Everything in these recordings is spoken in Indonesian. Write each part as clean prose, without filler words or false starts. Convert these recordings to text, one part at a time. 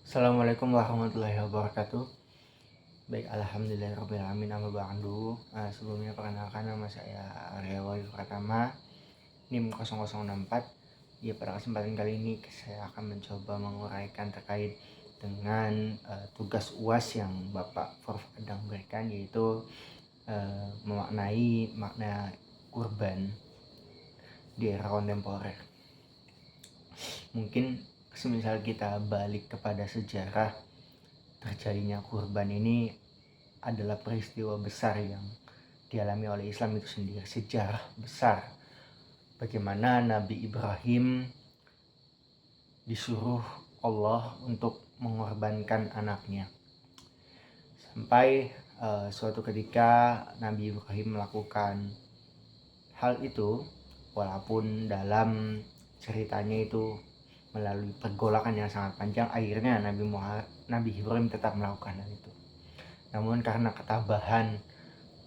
Assalamualaikum warahmatullahi wabarakatuh. Baik, alhamdulillahirabbil alamin, amma ba'du. Sebelumnya perkenalkan, nama saya Arya Wahyu Pratama, NIM 0064. Ya, pada kesempatan kali ini saya akan mencoba menguraikan terkait dengan tugas UAS yang Bapak Prof Adang berikan, yaitu memaknai makna kurban di era kontemporer. Mungkin semisal kita balik kepada sejarah terjadinya kurban ini adalah peristiwa besar yang dialami oleh Islam itu sendiri, sejarah besar bagaimana Nabi Ibrahim disuruh Allah untuk mengorbankan anaknya, sampai suatu ketika Nabi Ibrahim melakukan hal itu, walaupun dalam ceritanya itu melalui pergolakan yang sangat panjang, akhirnya Nabi Ibrahim tetap melakukan hal itu. Namun karena ketabahan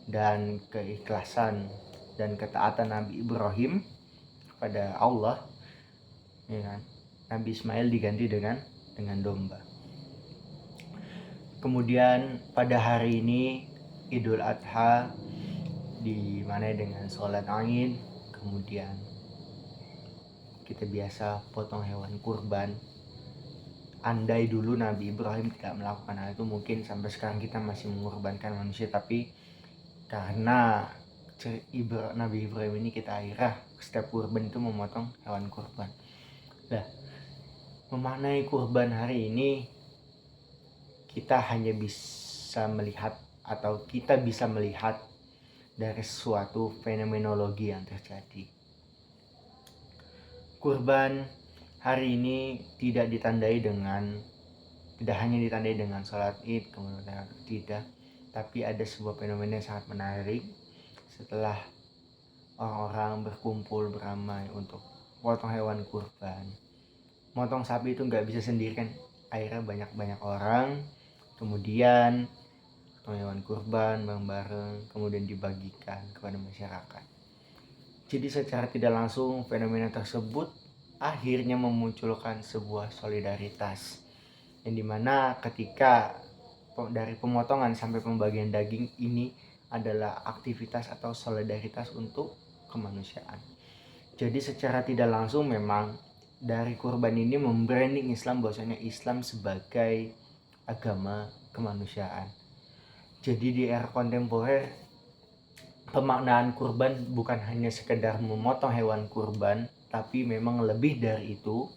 dan keikhlasan dan ketaatan Nabi Ibrahim kepada Allah, ya kan, Nabi Ismail diganti dengan domba. Kemudian pada hari ini Idul Adha dimanai dengan sholat Aid, kemudian kita biasa potong hewan kurban. Andai dulu Nabi Ibrahim tidak melakukan hal itu, mungkin sampai sekarang kita masih mengorbankan manusia. Tapi karena Nabi Ibrahim ini, kita akhirnya setiap kurban itu memotong hewan kurban. Nah, memaknai kurban hari ini, kita hanya bisa melihat atau kita bisa melihat dari suatu fenomenologi yang terjadi. Kurban hari ini tidak hanya ditandai dengan sholat Id, kemudian tidak, tapi ada sebuah fenomena yang sangat menarik. Setelah orang-orang berkumpul beramai untuk potong hewan kurban, motong sapi itu nggak bisa sendiri kan, akhirnya banyak orang, kemudian potong hewan kurban bareng-bareng, kemudian dibagikan kepada masyarakat. Jadi secara tidak langsung fenomena tersebut akhirnya memunculkan sebuah solidaritas, yang dimana ketika dari pemotongan sampai pembagian daging ini adalah aktivitas atau solidaritas untuk kemanusiaan. Jadi secara tidak langsung memang dari kurban ini membranding Islam, bahwasanya Islam sebagai agama kemanusiaan. Jadi di era kontemporer, pemaknaan kurban bukan hanya sekedar memotong hewan kurban, tapi memang lebih dari itu,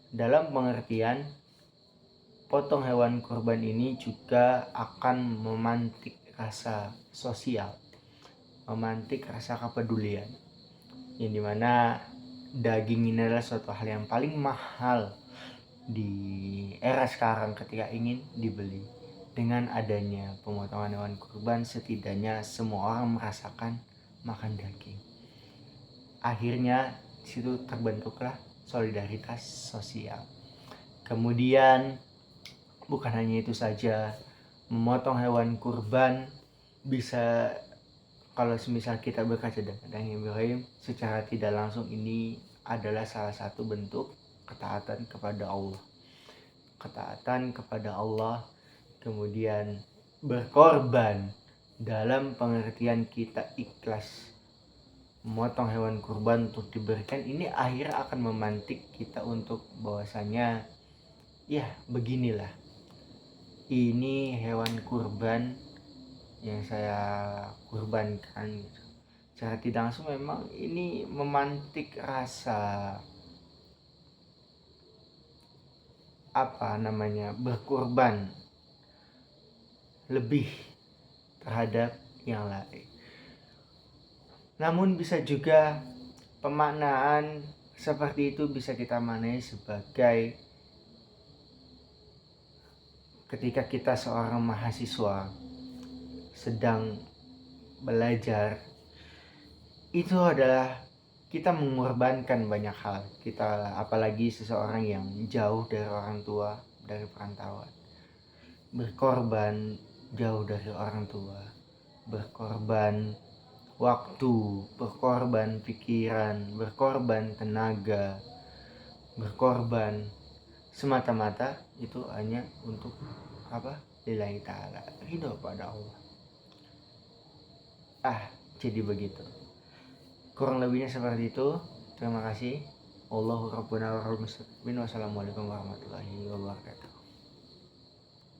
dalam pengertian potong hewan kurban ini juga akan memantik rasa sosial, memantik rasa kepedulian, yang dimana daging ini adalah suatu hal yang paling mahal di era sekarang ketika ingin dibeli. Dengan adanya pemotongan hewan kurban, setidaknya semua orang merasakan makan daging. Akhirnya situ terbentuklah solidaritas sosial. Kemudian bukan hanya itu saja, memotong hewan kurban bisa, kalau semisal kita berkaca dengan Ibrahim, secara tidak langsung ini adalah salah satu bentuk ketaatan kepada Allah. Ketaatan kepada Allah, kemudian berkorban dalam pengertian kita ikhlas memotong hewan kurban untuk diberikan, ini akhirnya akan memantik kita untuk bahwasanya ya beginilah, ini hewan kurban yang saya kurbankan. Secara tidak langsung memang ini memantik rasa berkorban lebih terhadap yang lain. Namun bisa juga pemaknaan seperti itu bisa kita maknai sebagai ketika kita seorang mahasiswa sedang belajar, itu adalah kita mengorbankan banyak hal. Kita, apalagi seseorang yang jauh dari orang tua, dari perantauan, berkorban jauh dari orang tua, berkorban waktu, berkorban pikiran, berkorban tenaga, berkorban semata-mata itu hanya untuk apa? Lillahi ta'ala, ridho pada Allah. Jadi begitu. Kurang lebihnya seperti itu. Terima kasih. Allahu rabbuna wa rabbul mustaqim. Wassalamualaikum warahmatullahi wabarakatuh.